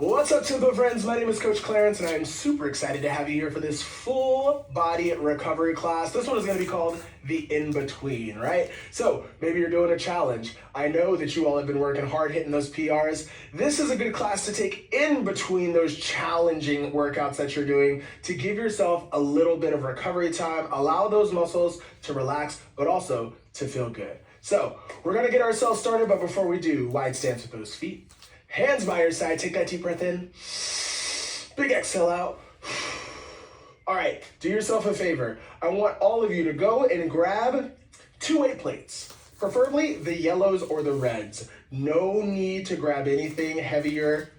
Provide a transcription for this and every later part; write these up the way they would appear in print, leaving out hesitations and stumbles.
What's up, Tempo friends? My name is Coach Clarence, and I'm super excited to have you here for this full body recovery class. This one is going to be called the in-between, right? So maybe you're doing a challenge. I know that you all have been working hard hitting those PRs. This is a good class to take in between those challenging workouts that you're doing to give yourself a little bit of recovery time, allow those muscles to relax, but also to feel good. So we're going to get ourselves started, but before we do, wide stance with those feet. Hands by your side, take that deep breath in. Big exhale out. All right, do yourself a favor. I want all of you to go and grab 2 weight plates, preferably the yellows or the reds. No need to grab anything heavier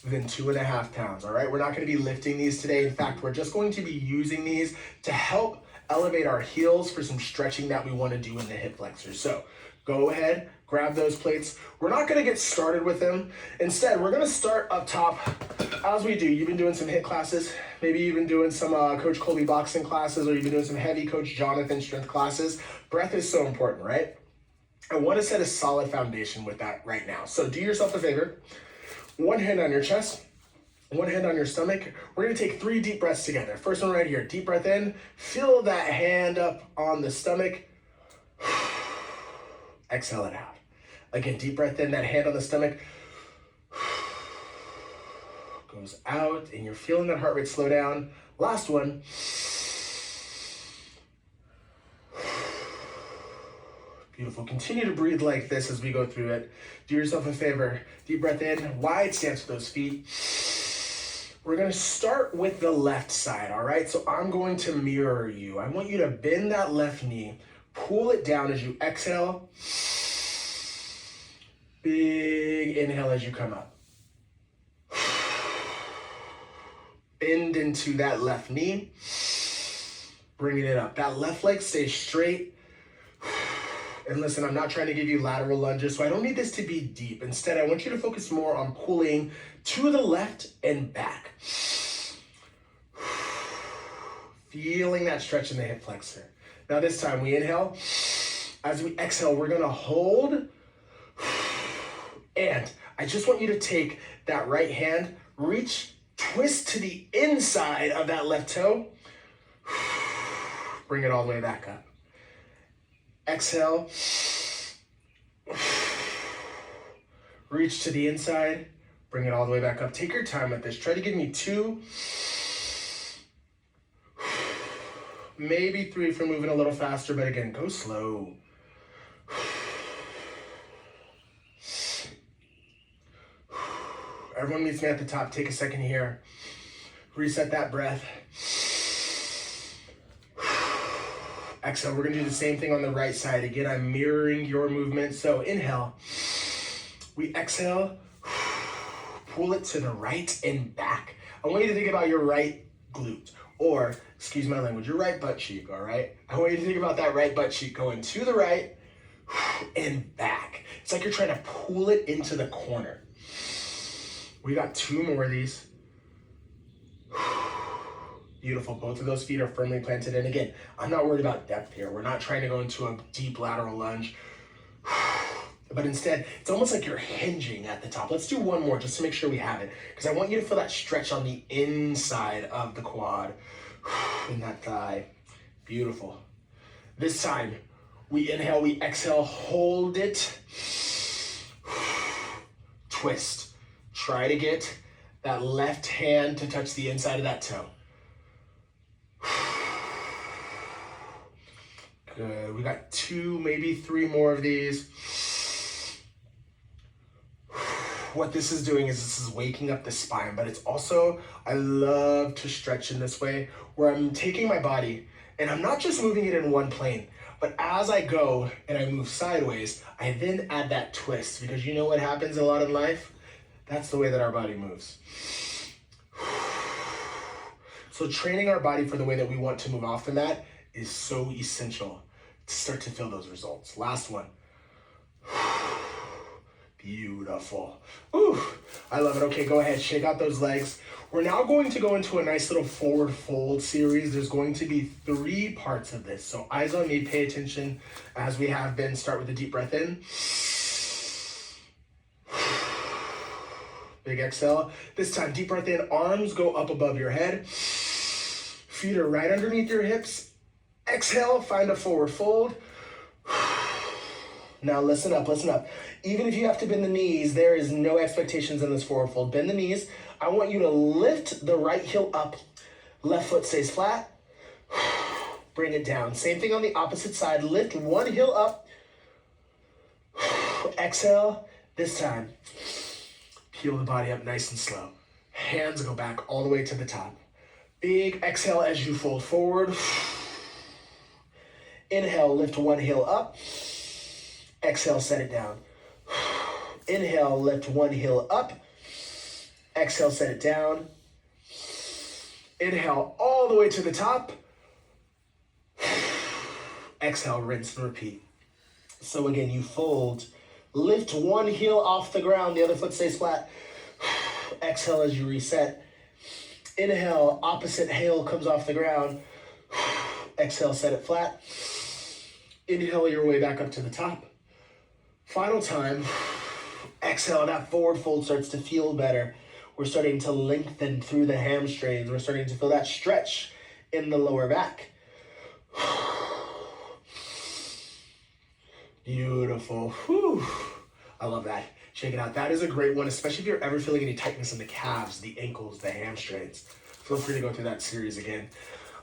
than 2.5 pounds, all right? We're not gonna be lifting these today. In fact, we're just going to be using these to help elevate our heels for some stretching that we wanna do in the hip flexors. So go ahead, grab those plates. We're not gonna get started with them. Instead, we're gonna start up top. As we do, you've been doing some HIIT classes, maybe you've been doing some Coach Colby boxing classes, or you've been doing some heavy Coach Jonathan strength classes. Breath is so important, right? I wanna set a solid foundation with that right now. So do yourself a favor. One hand on your chest, one hand on your stomach. We're gonna take 3 deep breaths together. First one right here, deep breath in. Feel that hand up on the stomach. Exhale it out. Again, deep breath in, that hand on the stomach goes out, and you're feeling that heart rate slow down. Last one. Beautiful. Continue to breathe like this as we go through it. Do yourself a favor. Deep breath in, wide stance with those feet. We're gonna start with the left side, all right? So I'm going to mirror you. I want you to bend that left knee, pull it down as you exhale. Big inhale as you come up. Bend into that left knee, bringing it up. That left leg stays straight. And listen, I'm not trying to give you lateral lunges, so I don't need this to be deep. Instead, I want you to focus more on pulling to the left and back. Feeling that stretch in the hip flexor. Now this time we inhale. As we exhale, we're gonna hold. And I just want you to take that right hand, reach, twist to the inside of that left toe. Bring it all the way back up. Exhale. Reach to the inside, bring it all the way back up. Take your time with this. Try to give me 2, maybe 3 if you're moving a little faster, but again, go slow. Everyone meets me at the top. Take a second here. Reset that breath. Exhale. We're going to do the same thing on the right side. Again, I'm mirroring your movement. So inhale. We exhale. Pull it to the right and back. I want you to think about your right glute, or, excuse my language, your right butt cheek, all right? I want you to think about that right butt cheek going to the right and back. It's like you're trying to pull it into the corner. We got 2 more of these. Beautiful. Both of those feet are firmly planted. And again, I'm not worried about depth here. We're not trying to go into a deep lateral lunge. But instead, it's almost like you're hinging at the top. Let's do 1 more just to make sure we have it, because I want you to feel that stretch on the inside of the quad and that thigh. Beautiful. This time, we inhale, we exhale, hold it. Twist. Try to get that left hand to touch the inside of that toe. Good. We got 2, maybe 3 more of these. What this is doing is this is waking up the spine, but it's also, I love to stretch in this way, where I'm taking my body and I'm not just moving it in one plane, but as I go and I move sideways, I then add that twist, because you know what happens a lot in life? That's the way that our body moves. So training our body for the way that we want to move off the mat is so essential to start to feel those results. Last one. Beautiful. Ooh, I love it. Okay, go ahead, shake out those legs. We're now going to go into a nice little forward fold series. There's going to be 3 parts of this. So eyes on me, pay attention as we have been. Start with a deep breath in. Big exhale. This time, deep breath in, arms go up above your head. Feet are right underneath your hips. Exhale, find a forward fold. Now listen up, listen up. Even if you have to bend the knees, there is no expectations in this forward fold. Bend the knees. I want you to lift the right heel up. Left foot stays flat. Bring it down. Same thing on the opposite side. Lift one heel up. Exhale. This time, peel the body up nice and slow. Hands go back all the way to the top. Big exhale as you fold forward. Inhale, lift one heel up. Exhale, set it down. Inhale, lift one heel up. Exhale, set it down. Inhale all the way to the top. Exhale, rinse and repeat. So again, you fold. Lift one heel off the ground, the other foot stays flat. Exhale as you reset. Inhale, opposite heel comes off the ground. Exhale, set it flat. Inhale your way back up to the top. Final time. Exhale, that forward fold starts to feel better. We're starting to lengthen through the hamstrings. We're starting to feel that stretch in the lower back. Beautiful. Whew. I love that. Check it out. That is a great one, especially if you're ever feeling any tightness in the calves, the ankles, the hamstrings. Feel free to go through that series again.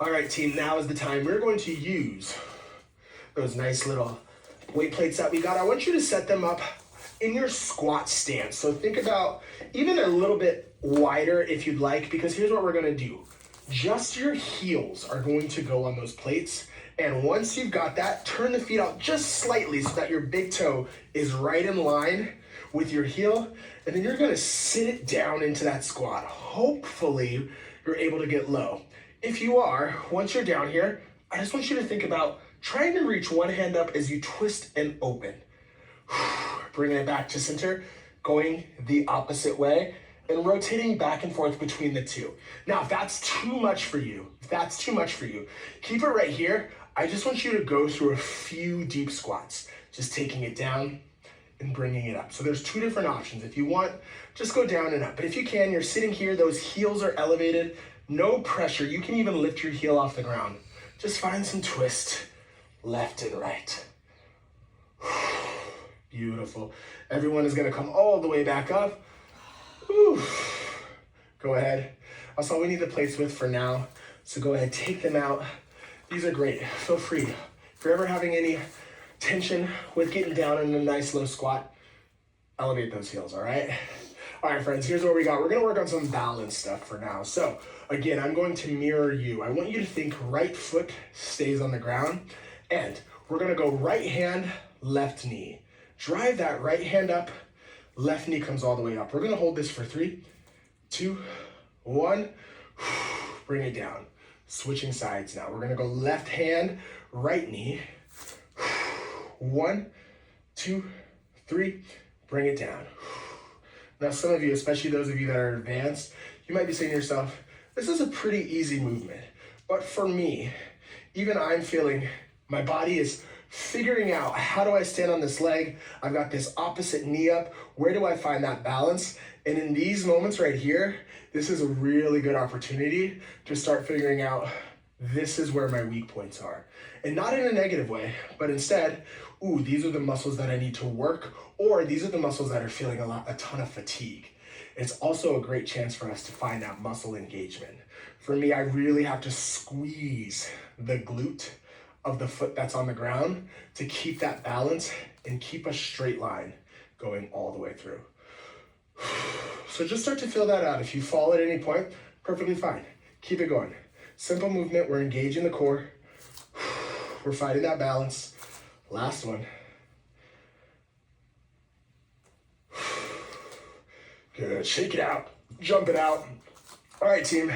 All right, team, now is the time. We're going to use those nice little weight plates that we got. I want you to set them up in your squat stance. So think about even a little bit wider if you'd like, because here's what we're going to do. Just your heels are going to go on those plates. And once you've got that, turn the feet out just slightly so that your big toe is right in line with your heel. And then you're gonna sit it down into that squat. Hopefully, you're able to get low. If you are, once you're down here, I just want you to think about trying to reach one hand up as you twist and open. Bringing it back to center, going the opposite way, and rotating back and forth between the two. Now, if that's too much for you, keep it right here. I just want you to go through a few deep squats, just taking it down and bringing it up. So there's two different options. If you want, just go down and up. But if you can, you're sitting here, those heels are elevated, no pressure. You can even lift your heel off the ground. Just find some twist, left and right. Beautiful. Everyone is gonna come all the way back up. Whew. Go ahead. That's all we need the plates with for now. So go ahead, take them out. These are great. Feel free. If you're ever having any tension with getting down in a nice low squat, elevate those heels, all right? All right, friends, here's what we got. We're gonna work on some balance stuff for now. So again, I'm going to mirror you. I want you to think right foot stays on the ground, and we're gonna go right hand, left knee. Drive that right hand up, left knee comes all the way up. We're gonna hold this for 3, 2, 1. Bring it down. Switching sides now. We're gonna go left hand, right knee. 1, 2, 3. Bring it down. Now, some of you, especially those of you that are advanced, you might be saying to yourself, this is a pretty easy movement. But for me, even I'm feeling my body is figuring out, how do I stand on this leg? I've got this opposite knee up. Where do I find that balance? And in these moments right here, this is a really good opportunity to start figuring out, this is where my weak points are. And not in a negative way, but instead, ooh, these are the muscles that I need to work, or these are the muscles that are feeling a ton of fatigue. It's also a great chance for us to find that muscle engagement. For me, I really have to squeeze the glute of the foot that's on the ground to keep that balance and keep a straight line going all the way through. So just start to feel that out. If you fall at any point, perfectly fine. Keep it going. Simple movement, we're engaging the core. We're finding that balance. Last one. Good, shake it out, jump it out. All right, team.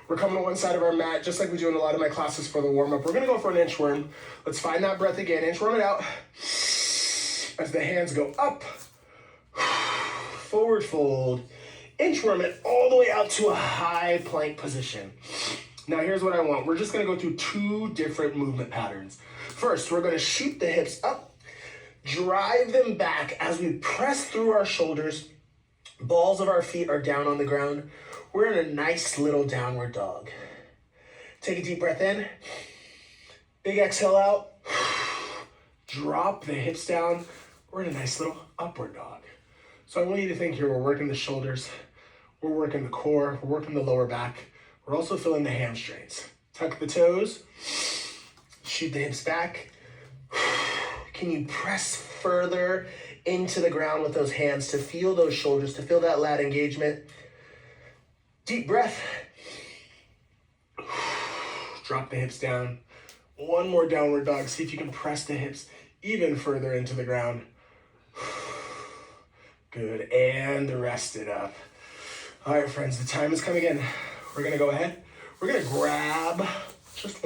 We're coming to one side of our mat, just like we do in a lot of my classes for the warm-up. We're gonna go for an inchworm. Let's find that breath again. Inchworm it out. As the hands go up, forward fold, inchworm it all the way out to a high plank position. Now here's what I want. We're just gonna go through 2 different movement patterns. First, we're gonna shoot the hips up, drive them back as we press through our shoulders, Balls of our feet are down on the ground. We're in a nice little downward dog. Take a deep breath in. Big exhale out. Drop the hips down. We're in a nice little upward dog. So I want you to think here, we're working the shoulders, we're working the core, we're working the lower back. We're also feeling the hamstrings. Tuck the toes, shoot the hips back. Can you press further into the ground with those hands to feel those shoulders, to feel that lat engagement? Deep breath. Drop the hips down. One more downward dog. See if you can press the hips even further into the ground. Good, and rest it up. All right, friends, the time is coming in. We're gonna go ahead. We're gonna grab just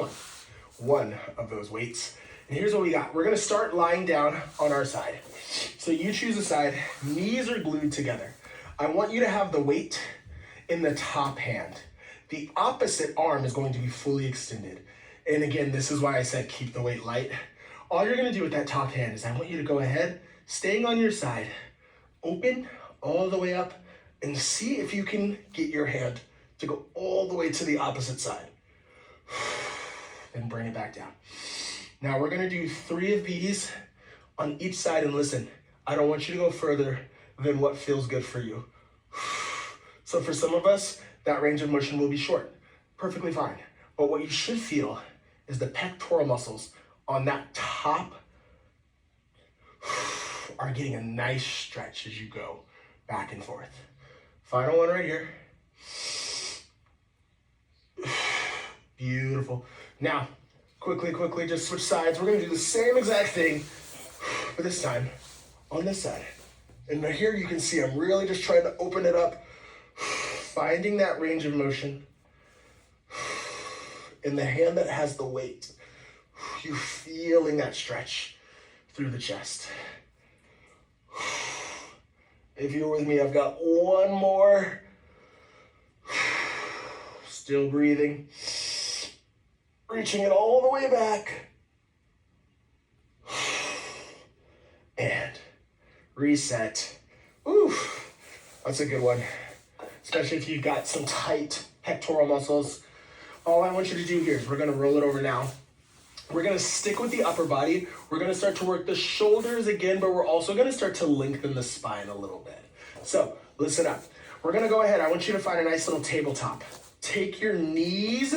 one of those weights. And here's what we got. We're gonna start lying down on our side. So you choose a side, knees are glued together. I want you to have the weight in the top hand. The opposite arm is going to be fully extended. And again, this is why I said keep the weight light. All you're gonna do with that top hand is I want you to go ahead, staying on your side, open all the way up, and see if you can get your hand to go all the way to the opposite side. Then bring it back down. Now we're gonna do 3 of these on each side, and listen, I don't want you to go further than what feels good for you. So for some of us, that range of motion will be short, perfectly fine. But what you should feel is the pectoral muscles on that top are getting a nice stretch as you go back and forth. Final one right here. Beautiful. Now, quickly, just switch sides. We're gonna do the same exact thing, but this time on this side. And right here you can see I'm really just trying to open it up, finding that range of motion. In the hand that has the weight, you're feeling that stretch through the chest. If you're with me, I've got one more. Still breathing. Reaching it all the way back. And reset. Oof, that's a good one. Especially if you've got some tight pectoral muscles. All I want you to do here is we're gonna roll it over now. We're gonna stick with the upper body. We're gonna start to work the shoulders again, but we're also gonna start to lengthen the spine a little bit. So listen up. We're gonna go ahead. I want you to find a nice little tabletop. Take your knees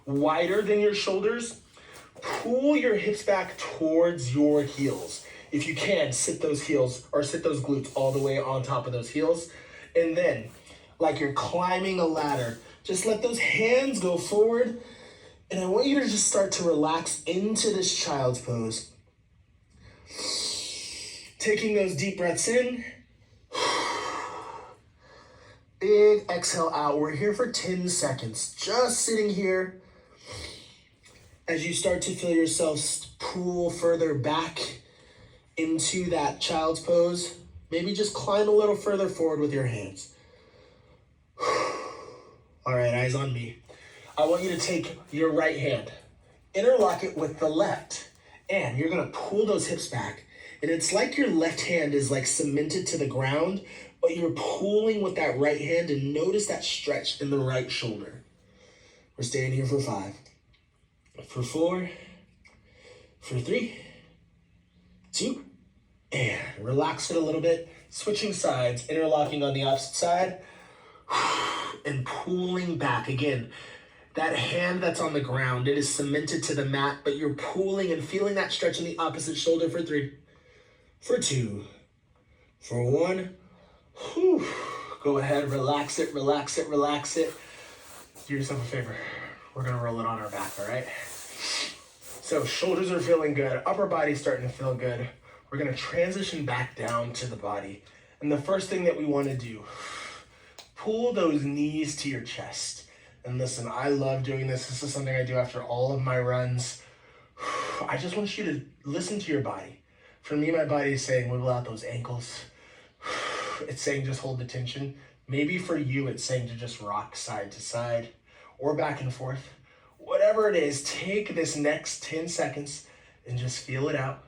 wider than your shoulders. Pull your hips back towards your heels. If you can, sit those heels or sit those glutes all the way on top of those heels. And then, like you're climbing a ladder, just let those hands go forward. And I want you to just start to relax into this child's pose. Taking those deep breaths in. Big exhale out. We're here for 10 seconds. Just sitting here. As you start to feel yourself pull further back into that child's pose, maybe just climb a little further forward with your hands. All right, eyes on me. I want you to take your right hand, interlock it with the left, and you're gonna pull those hips back. And it's like your left hand is like cemented to the ground, but you're pulling with that right hand, and notice that stretch in the right shoulder. We're staying here for 5, for 4, for 3, 2, and relax it a little bit. Switching sides, interlocking on the opposite side, and pulling back again. That hand that's on the ground, it is cemented to the mat, but you're pulling and feeling that stretch in the opposite shoulder for 3, for 2, for 1. Whew. Go ahead, relax it, relax it, relax it. Do yourself a favor. We're gonna roll it on our back, all right? So shoulders are feeling good, upper body's starting to feel good. We're gonna transition back down to the body. And the first thing that we wanna do, pull those knees to your chest. And listen, I love doing this. This is something I do after all of my runs. I just want you to listen to your body. For me, my body is saying, wiggle out those ankles. It's saying just hold the tension. Maybe for you, it's saying to just rock side to side or back and forth. Whatever it is, take this next 10 seconds and just feel it out.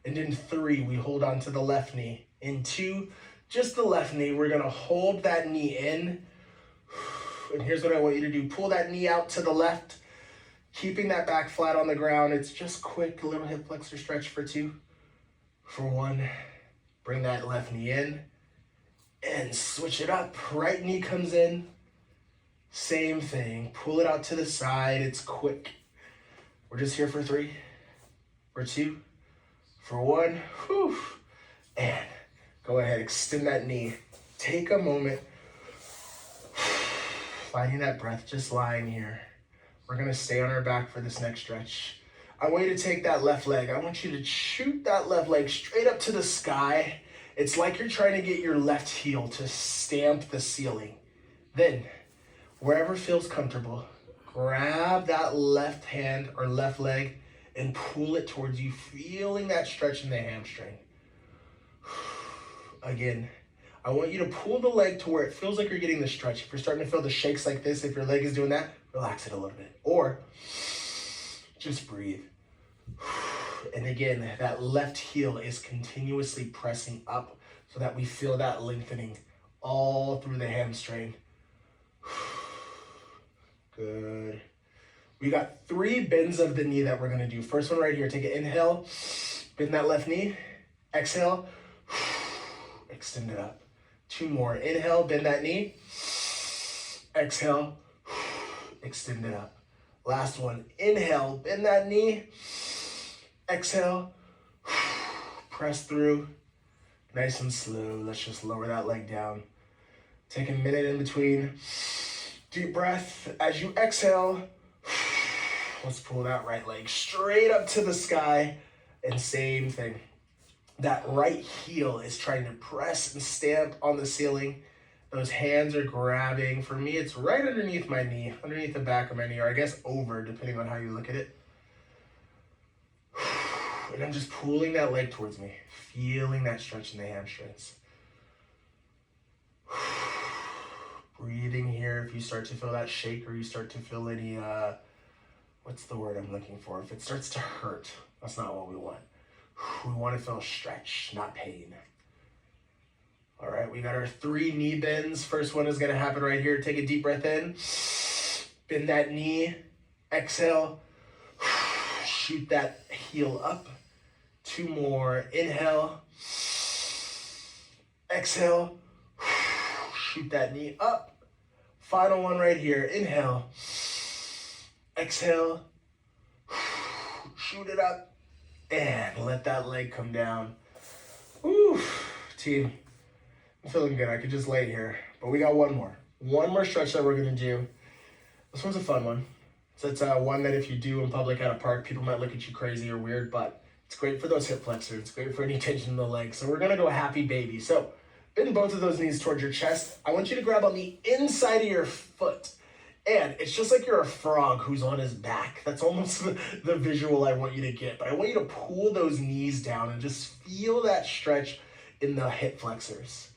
And in 3, we hold on to the left knee. into just the left knee. We're gonna hold that knee in. And here's what I want you to do. Pull that knee out to the left, keeping that back flat on the ground. It's just quick, little hip flexor stretch for 2. For 1, bring that left knee in and switch it up. Right knee comes in. Same thing. Pull it out to the side. It's quick. We're just here for 3, for 2, for 1. Whew. And go ahead, extend that knee. Take a moment. Finding that breath, just lying here. We're gonna stay on our back for this next stretch. I want you to take that left leg. I want you to shoot that left leg straight up to the sky. It's like you're trying to get your left heel to stamp the ceiling. Then, wherever feels comfortable, grab that left hand or left leg and pull it towards you, feeling that stretch in the hamstring. Again, I want you to pull the leg to where it feels like you're getting the stretch. If you're starting to feel the shakes like this, if your leg is doing that, relax it a little bit. Or just breathe. And again, that left heel is continuously pressing up so that we feel that lengthening all through the hamstring. Good. We got 3 bends of the knee that we're gonna do. First one right here, take an inhale, bend that left knee, exhale, extend it up. 2 more, inhale, bend that knee, exhale, extend it up. Last one, inhale, bend that knee, exhale, press through, nice and slow. Let's just lower that leg down. Take a minute in between. Deep breath. As you exhale, let's pull that right leg straight up to the sky. And same thing. That right heel is trying to press and stamp on the ceiling. Those hands are grabbing. For me, it's right underneath my knee, underneath the back of my knee, or I guess over, depending on how you look at it. And I'm just pulling that leg towards me, feeling that stretch in the hamstrings. Breathing here. If you start to feel that shake or you start to feel any, what's the word I'm looking for? If it starts to hurt, that's not what we want. We want to feel stretch, not pain. All right, we got our 3 knee bends. First one is going to happen right here. Take a deep breath in. Bend that knee. Exhale. Shoot that heel up. 2 more. Inhale. Exhale. Shoot that knee up. Final one right here. Inhale. Exhale. Shoot it up. And let that leg come down. Woo, team. I'm feeling good. I could just lay here. But we got one more stretch that we're going to do. This one's a fun one. So it's one that if you do in public at a park, people might look at you crazy or weird, but it's great for those hip flexors. It's great for any tension in the legs. So we're going to go happy baby. So bend both of those knees towards your chest. I want you to grab on the inside of your foot. And it's just like you're a frog who's on his back. That's almost the visual I want you to get. But I want you to pull those knees down and just feel that stretch in the hip flexors.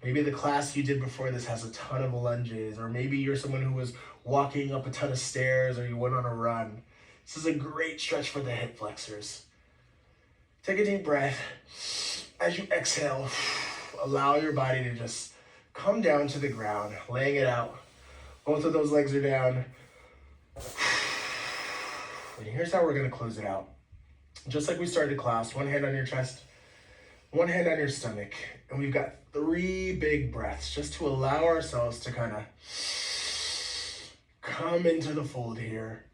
Maybe the class you did before this has a ton of lunges, or maybe you're someone who was walking up a ton of stairs, or you went on a run. This is a great stretch for the hip flexors. Take a deep breath. As you exhale, allow your body to just come down to the ground, laying it out. Both of those legs are down. And here's how we're going to close it out. Just like we started class, one hand on your chest, one hand on your stomach. And we've got 3 big breaths just to allow ourselves to kind of come into the fold here.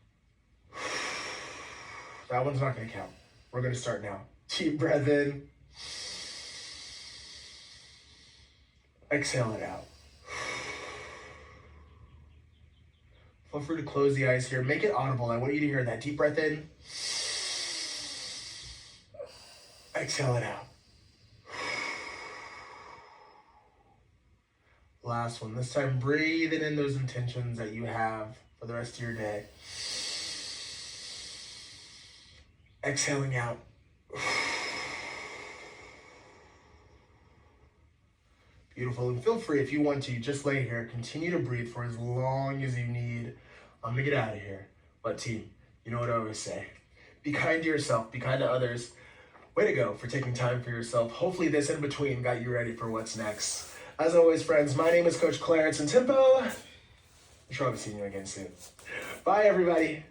That one's not going to count. We're going to start now. Deep breath in. Exhale it out. Feel free to close the eyes here. Make it audible. I want you to hear that. Deep breath in. Exhale it out. Last one. This time, breathing in those intentions that you have for the rest of your day. Exhaling out. Beautiful. And feel free, if you want to, just lay here. Continue to breathe for as long as you need. I'm going to get out of here. But team, you know what I always say. Be kind to yourself. Be kind to others. Way to go for taking time for yourself. Hopefully this in between got you ready for what's next. As always, friends, my name is Coach Clarence, and Tempo, I'm sure I'll be seeing you again soon. Bye, everybody.